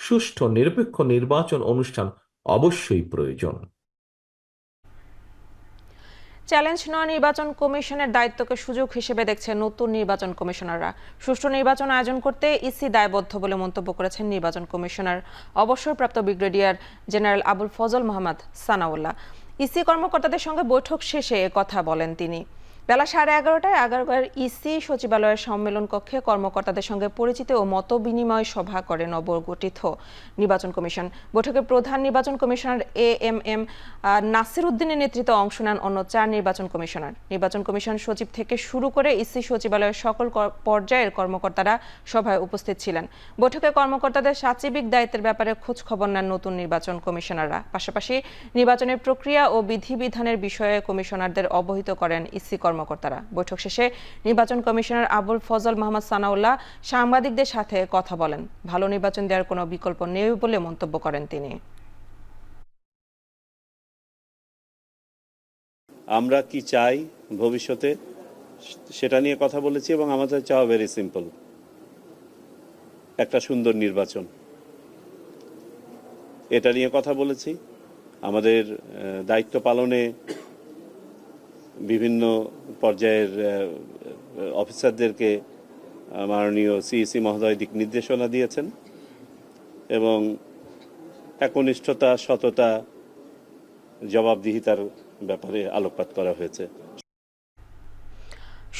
সুষ্ঠু, নিরপেক্ষ নির্বাচন অনুষ্ঠান অবশ্যই প্রয়োজন। চ্যালেঞ্জ নয় নির্বাচন কমিশনের দায়িত্বকে সুযোগ হিসেবে দেখছে নতুন নির্বাচন কমিশনাররা। সুষ্ঠু নির্বাচন আয়োজন করতে ইসি দায়বদ্ধ বলে মন্তব্য করেছেন নির্বাচন কমিশনার অবসরপ্রাপ্ত brigadier general Abul Fazal Mohammad Sanaullah. EC কর্মকর্তাদের সঙ্গে বৈঠক শেষে কথা বলেন তিনি। বেলা 11:30টায় আগারগাঁওয়ের ইসি সচিবালয়ের সম্মেলন কক্ষে কর্মকর্তাদের সঙ্গে পরিচিতি ও মত বিনিময় সভা করে নবগঠিত নির্বাচন কমিশন। বৈঠকে প্রধান নির্বাচন কমিশনার এএমএম নাসির উদ্দিনের নেতৃত্বে অংশ নেন অন্য 4 নির্বাচন কমিশনার। নির্বাচন কমিশন সচিব থেকে শুরু করে ইসি সচিবালয়ের সকল পর্যায়ের কর্মকর্তারা সভায় উপস্থিত ছিলেন। বৈঠকে কর্মকর্তাদের সাচিবিক দায়িত্বের ব্যাপারে খোঁজ খবর নেন নতুন নির্বাচন কমিশনাররা। পাশাপাশি নির্বাচনের প্রক্রিয়া ও বিধিবিধানের বিষয়ে কমিশনারদের অবহিত করেন ইসি কর্মকর্তারা। বৈঠক শেষে নির্বাচন কমিশনার আবুল ফজল মোহাম্মদ সানাউল্লাহ সাংবাদিকদের সাথে কথা বলেন। ভালো নির্বাচন দেওয়ার কোনো বিকল্প নেই বলে মন্তব্য করেন তিনি। আমরা কি চাই ভবিষ্যতে সেটা নিয়ে কথা বলেছি এবং আমাদের চাওয়া ভেরি সিম্পল, একটা সুন্দর নির্বাচন। এটা নিয়ে কথা বলেছি। আমাদের দায়িত্ব পালনে বিভিন্ন পর্যায়ের অফিসারদেরকে মাননীয় সিইসি মহোদয় দিক নির্দেশনা দিয়েছেন এবং একনিষ্ঠতা, সততা, জবাবদিহিতার ব্যাপারে আলোকপাত করা হয়েছে।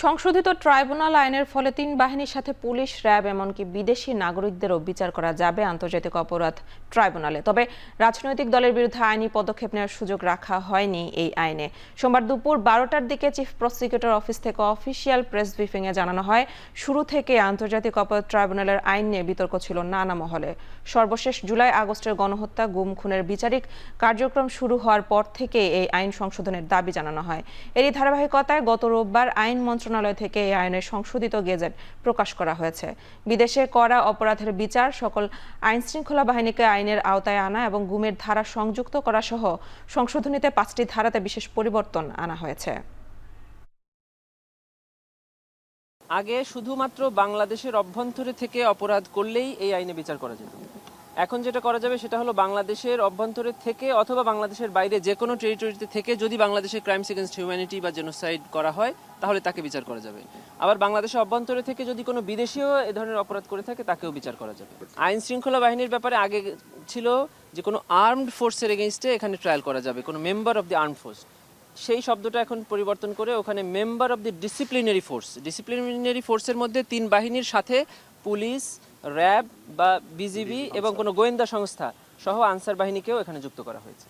সংশোধিত ট্রাইব্যুনাল আইনের ফলে 3 বাহিনীর সাথে পুলিশ, র্যাব এমনকি বিদেশি নাগরিকদেরও বিচার করা যাবে আন্তর্জাতিক অপরাধ ট্রাইব্যুনালে। তবে রাজনৈতিক দলের বিরুদ্ধে আইনি পদক্ষেপ নেওয়ার সুযোগ রাখা হয়নি এই আইনে। সোমবার দুপুর 12টার দিকে চিফ প্রসিকিউটর অফিস থেকে অফিসিয়াল প্রেস ব্রিফিংয়ে জানানো হয়, শুরু থেকে আন্তর্জাতিক অপরাধ ট্রাইব্যুনালের আইন নিয়ে বিতর্ক ছিল নানা মহলে। সর্বশেষ জুলাই আগস্টের গণহত্যা, গুম, খুনের বিচারিক কার্যক্রম শুরু হওয়ার পর থেকে এই আইন সংশোধনের দাবি জানানো হয়। এরই ধারাবাহিকতায় গত রোববার আইন মন্ত্রণালয় থেকে এই আইনের সংশোধিত গেজেট প্রকাশ করা হয়েছে। বিদেশে করা অপরাধের বিচার, সকল আইন শৃঙ্খলা বাহিনীকে আইনের আওতায় আনা এবং গুমের ধারা সংযুক্ত করা সহ সংশোধনীতে 5টি ধারাতে বিশেষ পরিবর্তন আনা হয়েছে। আগে শুধুমাত্র বাংলাদেশের অভ্যন্তরে থেকে অপরাধ করলেই এই আইনে বিচার করা যেত। এখন যেটা করা যাবে সেটা হলো বাংলাদেশের অভ্যন্তরে থেকে অথবা বাংলাদেশের বাইরে যে কোনো টেরিটরিতে থেকে যদি বাংলাদেশের ক্রাইমস এগেইনস্ট হিউম্যানিটি বা জেনোসাইড করা হয় তাহলে তাকে বিচার করা যাবে। আবার বাংলাদেশের অভ্যন্তরে থেকে যদি কোনো বিদেশিও এ ধরনের অপরাধ করে থাকে তাকেও বিচার করা যাবে। আইন শৃঙ্খলা বাহিনীর ব্যাপারে আগে ছিল যে কোনো আর্মড ফোর্সের এগেইনস্টে এখানে ট্রায়াল করা যাবে, কোনো member of the armed force. সেই শব্দটা এখন পরিবর্তন করে ওখানে member of the disciplinary force. Disciplinary ফোর্সের মধ্যে 3 বাহিনীর সাথে পুলিশ, র্যাব বা বিজিবি এবং কোনো গোয়েন্দা সংস্থা সহ আনসার বাহিনীকেও এখানে যুক্ত করা হয়েছে।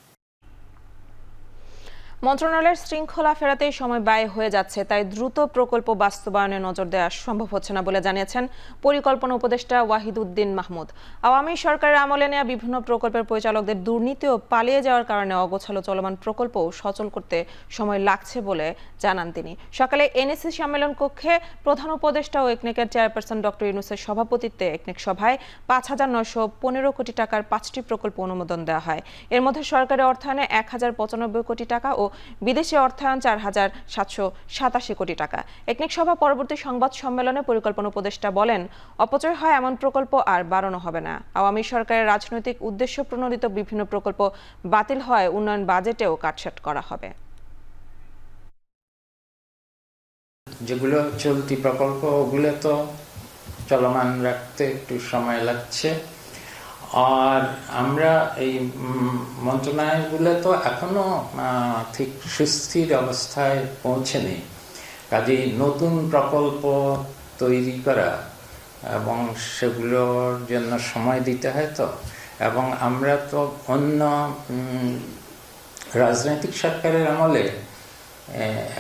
মন্ত্রণালয়ের শৃঙ্খলা ফেরাতেই সময় ব্যয় হয়ে যাচ্ছে, তাই দ্রুত প্রকল্প বাস্তবায়নে নজর দেওয়া সম্ভব হচ্ছে না বলে জানিয়েছেন পরিকল্পনা উপদেষ্টা ওয়াহিদউদ্দিন মাহমুদ। আওয়ামী সরকারের আমলে নেওয়া বিভিন্ন প্রকল্পের পরিচালকদের দুর্নীতি ও পালিয়ে যাওয়ার কারণে অগোছালো চলমান প্রকল্প সচল করতে সময় লাগছে বলে জানান তিনি। সকালে এনএসসি সম্মেলন কক্ষে প্রধান উপদেষ্টা ও একনেকের চেয়ারপারসন ডক্টর ইউনূসের সভাপতিত্বে একনেক সভায় ৫,৯১৫ কোটি টাকার 5টি প্রকল্প অনুমোদন দেওয়া হয়। এর মধ্যে সরকারি অর্থায়নে ১,০৯৫ কোটি টাকা ও বিদেশি অর্থায়ন ৪,৭৮৭ কোটি টাকা। একনেক সভা পরবর্তী সংবাদ সম্মেলনে পরিকল্পনা উপদেষ্টা বলেন, অপচয় হয় এমন প্রকল্প আর বাড়ানো হবে না। আওয়ামী সরকারের রাজনৈতিক উদ্দেশ্য প্রণোদিত বিভিন্ন প্রকল্প বাতিল হয়, উন্নয়ন বাজেটেও কাটছাঁট করা হবে। যেগুলো চলতি প্রকল্প ওগুলো তো চলমান রাখতে একটু সময় লাগছে। আর আমরা এই মন্ত্রণালয়গুলো তো এখনো ঠিক সুস্থির অবস্থায় পৌঁছেনি, কাজেই নতুন প্রকল্প তৈরি করা এবং সেগুলোর জন্য সময় দিতে হয় তো। এবং আমরা তো অন্য রাজনৈতিক সরকারের আমলে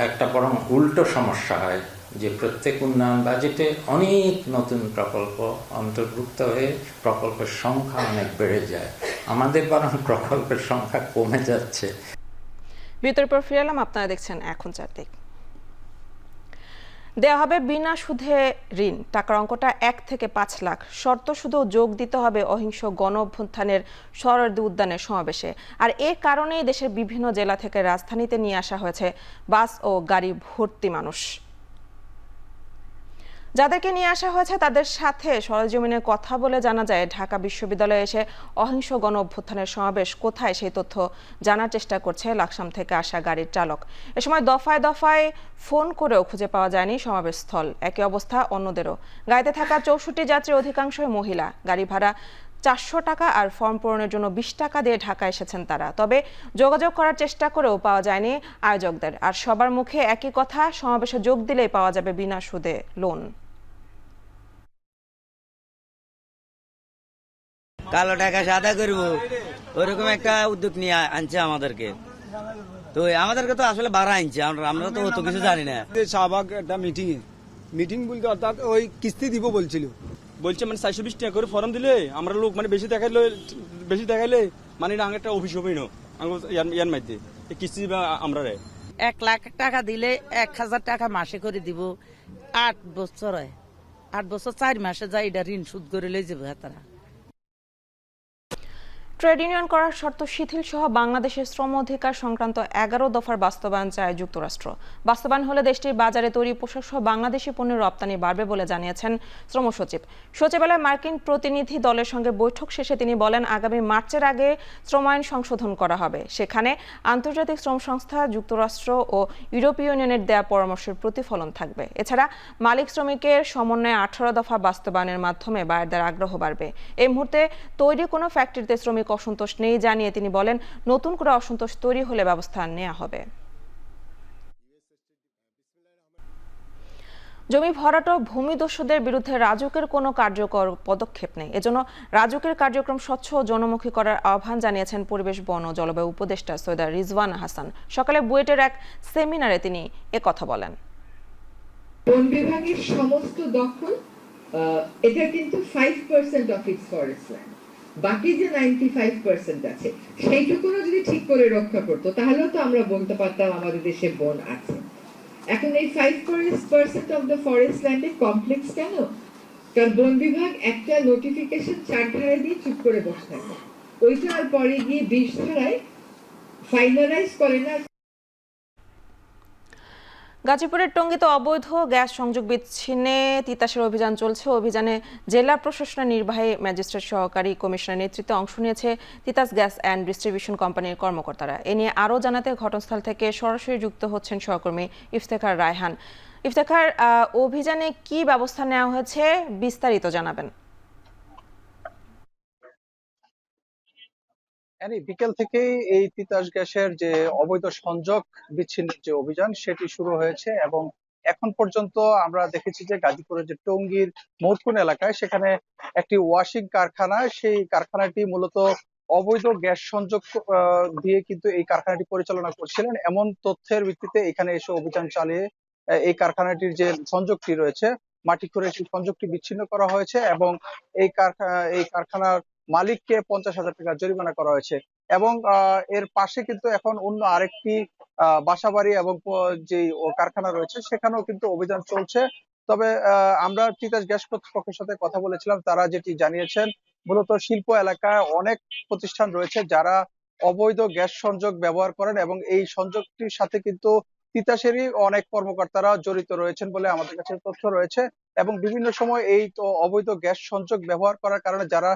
একটা বরং উল্টো সমস্যা হয় যে প্রত্যেক উন্নয়ন বাজেটে অনেক নতুন প্রকল্প অন্তর্ভুক্ত হয়ে প্রকল্পের সংখ্যা অনেক বেড়ে যায়, আমাদের বরং প্রকল্পের সংখ্যা কমে যাচ্ছে। বিরতির পর ফিরে এলাম, আপনারা দেখছেন এখন চারদিক। দেওয়া হবে বিনা সুদে ঋণ, টাকার অঙ্কটা 1 থেকে 5 লাখ, শর্ত শুধু যোগ দিতে হবে অহিংস গণ অভ্যুত্থানের সোহরাওয়ার্দী উদ্যানের সমাবেশে। আর এ কারণেই দেশের বিভিন্ন জেলা থেকে রাজধানীতে নিয়ে আসা হয়েছে বাস ও গাড়ি ভর্তি মানুষ। যাদেরকে নিয়ে আসা হয়েছে তাদের সাথে সরেজমিনে কথা বলে জানা যায় ঢাকা বিশ্ববিদ্যালয়ে এসে অহিংস গণ অভ্যুত্থানের সমাবেশ কোথায় সেই তথ্য জানার চেষ্টা করছে লাকসাম থেকে আসা গাড়ির চালক। এ সময় দফায় দফায় ফোন করেও খুঁজে পাওয়া যায়নি সমাবেশ স্থল। একই অবস্থা অন্যদেরও। গাড়িতে থাকা 64 যাত্রীর অধিকাংশই মহিলা। গাড়ি ভাড়া 400 টাকা আর ফর্ম পূরণের জন্য 20 টাকা দিয়ে ঢাকা এসেছেন তারা। তবে যোগাযোগ করার চেষ্টা করেও পাওয়া যায়নি আয়োজকদের। আর সবার মুখে একই কথা, সমাবেশে যোগ দিলেই পাওয়া যাবে বিনা সুদে লোন। কালো টাকা সাদা করবো ওইরকম একটা উদ্যোগ নিয়ে আনছে আমাদেরকে, তো আমাদেরকে তো আসলে ভাড়া আনছে, আমরা তো অত কিছু জানি না। শাহবাগ একটা মিটিং বলতে অর্থাৎ ওই কিস্তি দিব বলছিল, বলছে মানে 420 টাকা করে ফর্ম দিলে আমরা লোক মানে বেশি দেখাইলে মানে একটা অফিস হবে না ইয়ার মধ্যে কিস্তি দিবে আমরা 1 লাখ টাকা দিলে 1000 টাকা মাসে করে দিব, 8 বছর 4 মাসে যায় এটা ঋণ সুদ করে লই যাবে তারা। ট্রেড ইউনিয়ন করার শর্ত শিথিল সহ বাংলাদেশের শ্রম অধিকার সংক্রান্ত 11 দফার বাস্তবায়ন চায় যুক্তরাষ্ট্র। বাস্তবায়ন হলে দেশটির বাজারে তৈরি পোশাক সহ বাংলাদেশি পণ্যের রপ্তানি বাড়বে বলে জানিয়েছেন শ্রম সচিব। সচিবালয়ে মার্কিন প্রতিনিধি দলের সঙ্গে বৈঠক শেষে তিনি বলেন, আগামী মার্চের আগে শ্রম আইন সংশোধন করা হবে। সেখানে আন্তর্জাতিক শ্রম সংস্থা, যুক্তরাষ্ট্র ও ইউরোপীয় ইউনিয়নের দেয়া পরামর্শের প্রতিফলন থাকবে। এছাড়া মালিক শ্রমিকের সমন্বয়ে 18 দফা বাস্তবায়নের মাধ্যমে বায়ারদের আগ্রহ বাড়বে। এই মুহূর্তে তৈরি কোনো ফ্যাক্টরিতে শ্রমিক অসন্তোষ নেই জানিয়ে তিনি বলেন, নতুন করে অসন্তোষ তৈরি হলে ব্যবস্থা নেওয়া হবে। জমি ভরাট ও ভূমিদস্যুদের বিরুদ্ধে রাজুকের কোনো কার্যকর পদক্ষেপ নেই। এজন্য রাজুকের কার্যক্রম স্বচ্ছ ও জনমুখী করার আহ্বান জানিয়েছেন পরিবেশ, বন ও জলবায়ু উপদেষ্টা সৈয়দা রিজওয়ান হাসান। সকালে বুয়েটের এক সেমিনারে তিনি কথা বলেন। বন বিভাগের সমস্ত দখল এটা কিন্তু 5% অফ ইটস ফরেস্ট ল্যান্ড, বাকি যে 95% আছে সেইটুকুও যদি ঠিক করে রক্ষা করতো তাহলেও তো আমরা বলতে পারতাম আমাদের দেশে বন আছে। এখন এই 5% অফ দ্য ফরেস্ট ল্যান্ডে কমপ্লেক্স কেন? কারণ বন বিভাগ একটা নোটিফিকেশন 4 ধারায় দিয়ে চুপ করে বসে থাকে, ওইটা আর পরে গিয়ে 20 ধারায় ফাইনালাইজ করে না। গাজীপুরের টঙ্গীতে অবৈধ গ্যাস সংযোগ বিচ্ছিন্নে তিতাসের অভিযান চলছে। অভিযানে জেলা প্রশাসনের নির্বাহী ম্যাজিস্ট্রেট সহকারী কমিশনার নেতৃত্বে অংশ নিয়েছে তিতাস গ্যাস অ্যান্ড ডিস্ট্রিবিউশন কোম্পানির কর্মকর্তারা। এ নিয়ে আরও জানাতে ঘটনাস্থল থেকে সরাসরি যুক্ত হচ্ছেন সহকর্মী ইফতেখার রায়হান। ইফতেখার, অভিযানে কি ব্যবস্থা নেওয়া হয়েছে বিস্তারিত জানাবেন। বিকেল থেকেই এই তিতাস গ্যাসের যে অবৈধ সংযোগ বিচ্ছিন্নের যে অভিযান সেটি শুরু হয়েছে এবং এখন পর্যন্ত আমরা দেখেছি যে গাজীপুরের যে টঙ্গীর মৌতকুন এলাকায় সেখানে একটি ওয়াশিং কারখানা, সেই কারখানাটি মূলত অবৈধ গ্যাস সংযোগ দিয়ে কিন্তু এই কারখানাটি পরিচালনা করছিলেন। এমন তথ্যের ভিত্তিতে এখানে এসে অভিযান চালিয়ে এই কারখানাটির যে সংযোগটি রয়েছে মাটি খুঁড়ে সেই সংযোগটি বিচ্ছিন্ন করা হয়েছে এবং এই কারখানার মালিককে 50,000 টাকা জরিমানা করা হয়েছে। এবং এর পাশে কিন্তু এখন অন্য আরেকটি বাসাবাড়ি এবং যে কারখানা রয়েছে সেখানেও কিন্তু অভিযান চলছে। তবে আমরা তিতাস গ্যাস কর্তৃপক্ষের সাথে কথা বলেছিলাম, তারা যেটি জানিয়েছেন মূলত শিল্প এলাকায় অনেক প্রতিষ্ঠান রয়েছে যারা অবৈধ গ্যাস সংযোগ ব্যবহার করেন এবং এই সংযোগটির সাথে কিন্তু তিতাসেরই অনেক কর্মকর্তারা জড়িত রয়েছেন বলে আমাদের কাছে তথ্য রয়েছে। এবং বিভিন্ন সময় এই অবৈধ গ্যাস সংযোগ ব্যবহার করার কারণে যারা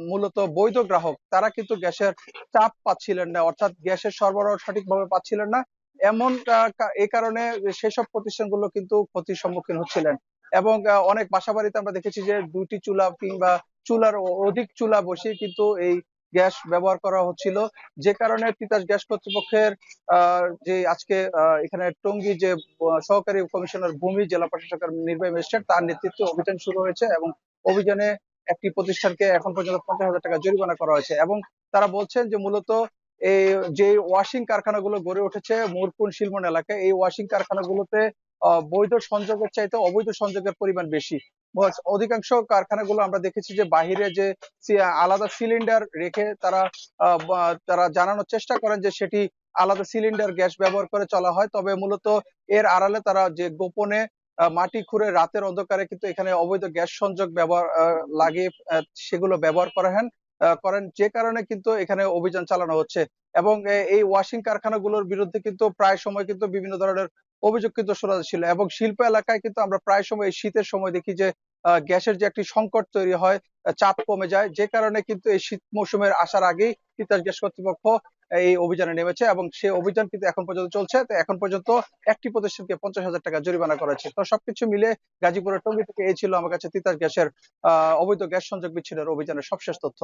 মূলত বৈধ গ্রাহক তারা কিন্তু গ্যাসের চাপ পাচ্ছিলেন না, অর্থাৎ গ্যাসের সরবরাহ সঠিকভাবে পাচ্ছিলেন না। এমন এই কারণে সেসব প্রতিষ্ঠানগুলো কিন্তু ক্ষতির সম্মুখীন হচ্ছিলেন। এবং অনেক বাসাবাড়িতে আমরা দেখেছি যে 2টি চুলা কিংবা চুলার অধিক চুলা বসিয়ে কিন্তু এই গ্যাস ব্যবহার করা হচ্ছিল, যে কারণে তিতাস গ্যাস কর্তৃপক্ষের যে আজকে এখানে টঙ্গী যে সহকারী কমিশনার ভূমি জেলা প্রশাসকের নির্বাহী ম্যাজিস্ট্রেট তার নেতৃত্বে অভিযান শুরু হয়েছে এবং অভিযানে একটি প্রতিষ্ঠানকে এখন পর্যন্ত 50,000 টাকা জরিমানা করা হয়েছে। এবং তারা বলছেন যে মূলত এই যে ওয়াশিং কারখানাগুলো গড়ে উঠেছে মুরপুন শিলমন এলাকায়, এই ওয়াশিং কারখানাগুলোতে বৈধ সংযোগের চাইতে অবৈধ সংযোগের পরিমাণ বেশি। অধিকাংশ কারখানাগুলো আমরা দেখেছি যে বাহিরে যে আলাদা সিলিন্ডার রেখে তারা জানানোর চেষ্টা করেন যে সেটি আলাদা সিলিন্ডার গ্যাস ব্যবহার করে চলা হয়, তবে মূলত এর আড়ালে তারা যে গোপনে মাটি খুঁড়ে রাতের অন্ধকারে কিন্তু এখানে অবৈধ গ্যাস সংযোগ ব্যবহার লাগিয়ে সেগুলো ব্যবহার করেন, যে কারণে কিন্তু এখানে অভিযান চালানো হচ্ছে। এবং এই ওয়াশিং কারখানাগুলোর বিরুদ্ধে কিন্তু প্রায় সময় কিন্তু বিভিন্ন ধরনের অভিযোগ কিন্তু শোনা যাচ্ছিল। এবং শিল্প এলাকায় কিন্তু আমরা প্রায় সময় এই শীতের সময় দেখি যে গ্যাসের যে একটি সংকট তৈরি হয়, চাপ কমে যায়, যে কারণে কিন্তু এই শীত মৌসুমের আসার আগেই তিতাস গ্যাস কর্তৃপক্ষ এই অভিযানে নেমেছে এবং সেই অভিযান কিন্তু এখন পর্যন্ত চলছে। তো এখন পর্যন্ত একটি প্রতিষ্ঠানকে 50,000 টাকা জরিমানা করা হয়েছে। তো সবকিছু মিলে গাজীপুরের টঙ্গী থেকে এই ছিল আমার কাছে তিতাস গ্যাসের অবৈধ গ্যাস সংযোগ বিচ্ছিন্নের অভিযানের সবশেষ তথ্য।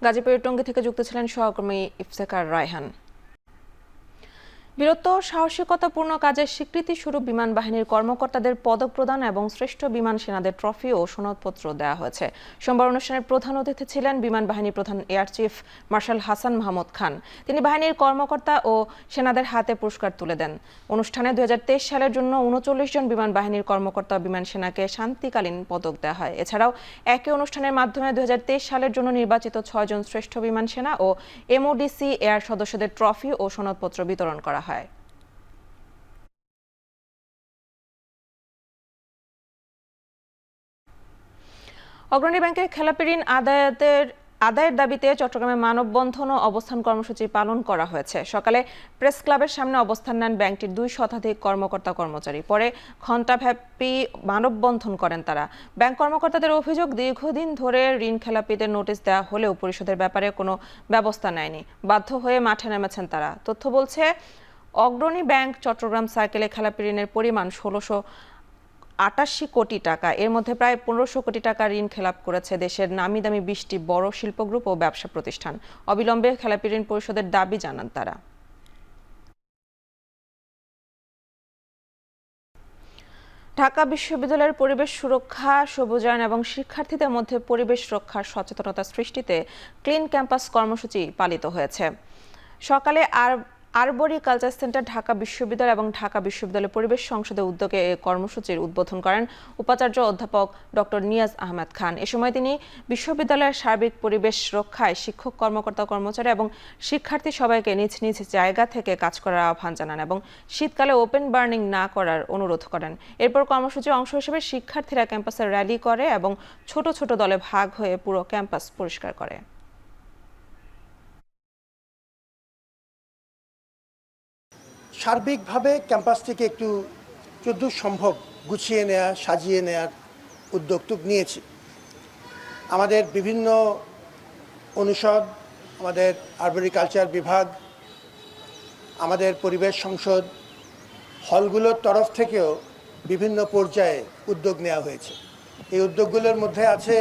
গাজীপুরের টঙ্গী থেকে যুক্ত ছিলেন সহকর্মী ইফতেখার রায়হান। বীরত্ব ও সাহসিকতাপূর্ণ কাজের স্বীকৃতি স্বরূপ বিমান বাহিনীর কর্মকর্তাদের পদক প্রদান এবং শ্রেষ্ঠ বিমান সেনাদের ট্রফি ও সনদপত্র দেওয়া হয়েছে। সোমবার অনুষ্ঠানের প্রধান অতিথি ছিলেন বিমান বাহিনী প্রধান air chief marshal Hasan Mahmud Khan. তিনি বাহিনীর কর্মকর্তা ও সেনাদের হাতে পুরস্কার তুলে দেন। অনুষ্ঠানে 2023 সালের জন্য 39 জন বিমান বাহিনীর কর্মকর্তা ও বিমান সেনাকে শান্তিকালীন পদক দেওয়া হয়। এছাড়াও একই অনুষ্ঠানের মাধ্যমে 2023 সালের জন্য নির্বাচিত 6 জন শ্রেষ্ঠ বিমান সেনা ও এমওডিসি এয়ার সদস্যদের ট্রফি ও সনদপত্র বিতরণ করা হয়। অগ্রণী ব্যাংকের খেলাপি ঋণ আদায়ের দাবিতে চট্টগ্রামে মানববন্ধন ও অবস্থান কর্মসূচি পালন করা হয়েছে। সকালে প্রেস ক্লাবের সামনে অবস্থান নেন ব্যাংকটির 2 শতাধিক কর্মকর্তা কর্মচারী। পরে ঘণ্টাব্যাপী মানববন্ধন করেন তারা। ব্যাংক কর্মকর্তাদের অভিযোগ, দীর্ঘদিন ধরে ঋণ খেলাপিদের নোটিশ দেওয়া হলেও পরিশোধের ব্যাপারে কোনো ব্যবস্থা নেয়নি। বাধ্য হয়ে মাঠে নেমেছেন তারা। তথ্য বলছে, অগ্রণী ব্যাংক চট্টগ্রাম সার্কেলে খেলাপি ঋণের পরিমাণ 1688 কোটি টাকা। এর মধ্যে প্রায় 1500 কোটি টাকা ঋণ খেলাপ করেছে দেশের নামি দামি 20টি বড় শিল্পগ্রুপ ও ব্যবসা প্রতিষ্ঠান। অবিলম্বে খেলাপি ঋণ পরিশোধের দাবি জানান তারা। ঢাকা বিশ্ববিদ্যালয়ের পরিবেশ সুরক্ষা, সবুজায়ন এবং শিক্ষার্থীদের মধ্যে পরিবেশ রক্ষার সচেতনতা সৃষ্টিতে ক্লিন ক্যাম্পাস কর্মসূচি পালিত হয়েছে। সকালে আরবরি কালচার সেন্টার, ঢাকা বিশ্ববিদ্যালয় এবং ঢাকা বিশ্ববিদ্যালয় পরিবেশ সংসদের উদ্যোগে এই কর্মসূচির উদ্বোধন করেন উপাচার্য অধ্যাপক ডক্টর নিয়াজ আহমেদ খান। এ সময় তিনি বিশ্ববিদ্যালয়ের সার্বিক পরিবেশ রক্ষায় শিক্ষক, কর্মকর্তা, কর্মচারী এবং শিক্ষার্থী সবাইকে নিজ নিজ জায়গা থেকে কাজ করার আহ্বান জানান এবং শীতকালে ওপেন বার্নিং না করার অনুরোধ করেন। এরপর কর্মসূচির অংশ হিসেবে শিক্ষার্থীরা ক্যাম্পাসে র্যালি করে এবং ছোট ছোট দলে ভাগ হয়ে পুরো ক্যাম্পাস পরিষ্কার করে। সার্বিকভাবে ক্যাম্পাসটিকে একটু যতদূর সম্ভব গুছিয়ে নেওয়া, সাজিয়ে নেওয়ার উদ্যোগ নিয়েছি। আমাদের বিভিন্ন অনুষদ, আমাদের আরবরিকালচার বিভাগ, আমাদের পরিবেশ সংসদ, হলগুলোর তরফ থেকেও বিভিন্ন পর্যায়ে উদ্যোগ নেওয়া হয়েছে। এই উদ্যোগগুলোর মধ্যে আছে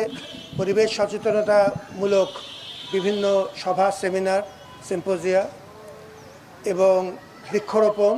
পরিবেশ সচেতনতামূলক বিভিন্ন সভা, সেমিনার, সিম্পোজিয়া এবং বৃক্ষরোপণ।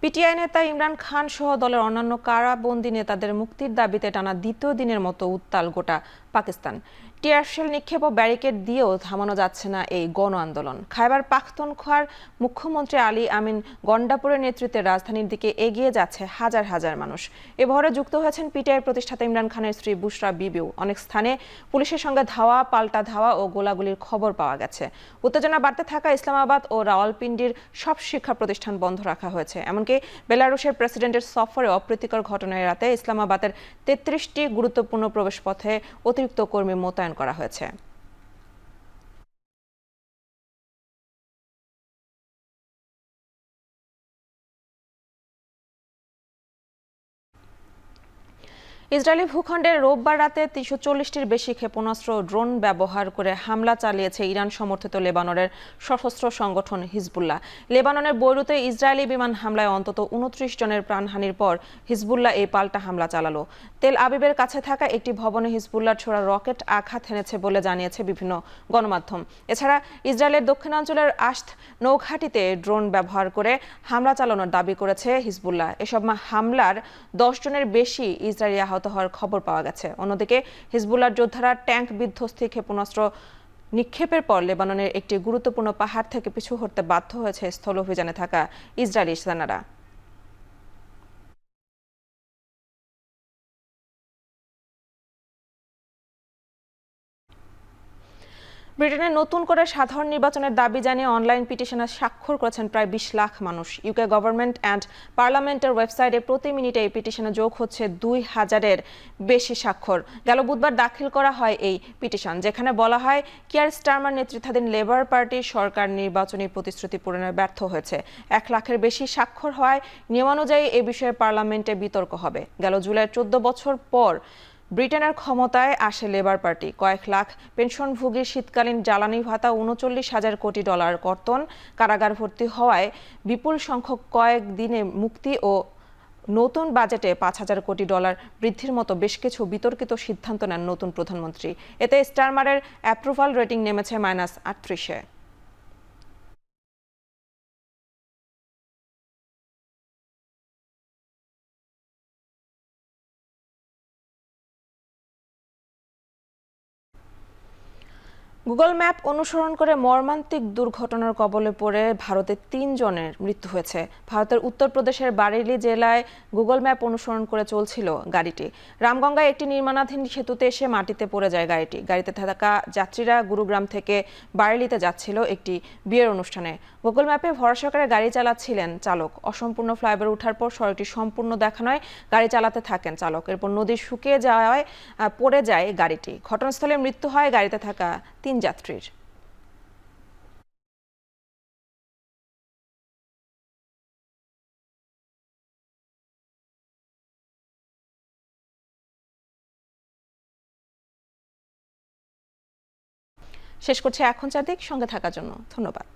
পিটিআই নেতা ইমরান খান সহ দলের অন্যান্য কারাবন্দী নেতাদের মুক্তির দাবিতে টানা দ্বিতীয় দিনের মতো উত্তাল গোটা পাকিস্তান। টিয়ারশেল নিক্ষেপ ও ব্যারিকেড দিয়েও থামানো যাচ্ছে না এই গণ আন্দোলন। খায়বার পাখতুনখোয়ার মুখ্যমন্ত্রী আলী আমিন গন্ডাপুরের নেতৃত্বে রাজধানীর দিকে এগিয়ে যাচ্ছে হাজার হাজার মানুষ। এ ভরে যুক্ত হয়েছেন পিটিআইয়ের প্রতিষ্ঠাতা ইমরান খানের স্ত্রী বুশরা বিবিও। অনেক স্থানে পুলিশের সঙ্গে ধাওয়া, পাল্টা ধাওয়া ও গোলাগুলির খবর পাওয়া গেছে। উত্তেজনা বাড়তে থাকা ইসলামাবাদ ও রাওয়ালপিন্ডির সব শিক্ষা প্রতিষ্ঠান বন্ধ রাখা হয়েছে। এমনকি বেলারুশের প্রেসিডেন্টের সফরে অপ্রীতিকর ঘটনায় রাতে ইসলামাবাদের 33টি গুরুত্বপূর্ণ প্রবেশপথে অতিরিক্ত কর্মী মোতায়েন করা হয়েছে। ইসরায়েলি ভূখণ্ডে রোববার রাতে 340টির বেশি ক্ষেপণাস্ত্র ড্রোন ব্যবহার করে হামলা চালিয়েছে ইরান সমর্থিত লেবাননের সশস্ত্র সংগঠন হিজবুল্লাহ। লেবাননের বৈরুতে ইসরায়েলি বিমান হামলায় অন্তত 29 জনের প্রাণহানির পর হিজবুল্লাহ এই পাল্টা হামলা চালালো। তেল আবিবের কাছে থাকা একটি ভবনে হিজবুল্লাহর ছোড়া রকেট আঘাত হেনেছে বলে জানিয়েছে বিভিন্ন গণমাধ্যম। এছাড়া ইসরায়েলের দক্ষিণাঞ্চলের আশত নৌঘাঁটিতে ড্রোন ব্যবহার করে হামলা চালানোর দাবি করেছে হিজবুল্লাহ। এসব হামলার 10 জনের বেশি ইসরায়েলি আহত হওয়ার খবর পাওয়া গেছে। অন্যদিকে হিজবুল্লাহর যোদ্ধারা ট্যাঙ্ক বিধ্বস্ত ক্ষেপণাস্ত্র নিক্ষেপের পর লেবাননের একটি গুরুত্বপূর্ণ পাহাড় থেকে পিছু হটতে বাধ্য হয়েছে স্থল অভিযানে থাকা ইসরায়েলি সেনারা। ব্রিটেনে নতুন করে সাধারণ নির্বাচনের দাবি জানিয়ে অনলাইন পিটিশনে স্বাক্ষর করেছেন প্রায় 20 লাখ মানুষ। ইউকে গভর্নমেন্ট অ্যান্ড পার্লামেন্টের ওয়েবসাইটে প্রতি মিনিটে এই পিটিশনে যোগ হচ্ছে 2000-এর বেশি স্বাক্ষর। গেল বুধবার দাখিল করা হয় এই পিটিশন, যেখানে বলা হয় কিয়ার স্টারমার নেতৃত্বাধীন লেবার পার্টি সরকার নির্বাচনী প্রতিশ্রুতি পূরণে ব্যর্থ হয়েছে। 1 লাখের বেশি স্বাক্ষর হওয়ায় নিয়মানুযায়ী এ বিষয়ে পার্লামেন্টে বিতর্ক হবে। গেল জুলাইয়ের 14 বছর পর ব্রিটেনের ক্ষমতায় আসে লেবার পার্টি। কয়েক লাখ পেনশনভোগীর শীতকালীন জ্বালানি ভাতা 39,000 কোটি ডলার কর্তন, কারাগার ভর্তি হওয়ায় বিপুল সংখ্যক কয়েক দিনে মুক্তি ও নতুন বাজেটে 5,000 কোটি ডলার বৃদ্ধির মতো বেশ কিছু বিতর্কিত সিদ্ধান্ত নেন নতুন প্রধানমন্ত্রী। এতে স্টারমারের অ্যাপ্রুভাল রেটিং নেমেছে -38-এ। গুগল ম্যাপ অনুসরণ করে মর্মান্তিক দুর্ঘটনার কবলে পড়ে ভারতে 3 জনের মৃত্যু হয়েছে। ভারতের উত্তরপ্রদেশের বারেলি জেলায় গুগল ম্যাপ অনুসরণ করে চলছিল গাড়িটি। রামগঙ্গায় একটি নির্মাণাধীন সেতুতে এসে মাটিতে পড়ে যায় গাড়িটি। গাড়িতে থাকা যাত্রীরা গুরুগ্রাম থেকে বারেলিতে যাচ্ছিল একটি বিয়ের অনুষ্ঠানে। গুগল ম্যাপে ভরসা করে গাড়ি চালাচ্ছিলেন চালক। অসম্পূর্ণ ফ্লাইওভারে ওঠার পর সড়কটি সম্পূর্ণ দেখানোয় গাড়ি চালাতে থাকেন চালক। এরপর নদী শুকিয়ে যাওয়ায় পড়ে যায় গাড়িটি। ঘটনাস্থলে মৃত্যু হয় গাড়িতে থাকা 3 যাত্রীর। শেষ করছে এখন চারদিক। সঙ্গে থাকার জন্য ধন্যবাদ।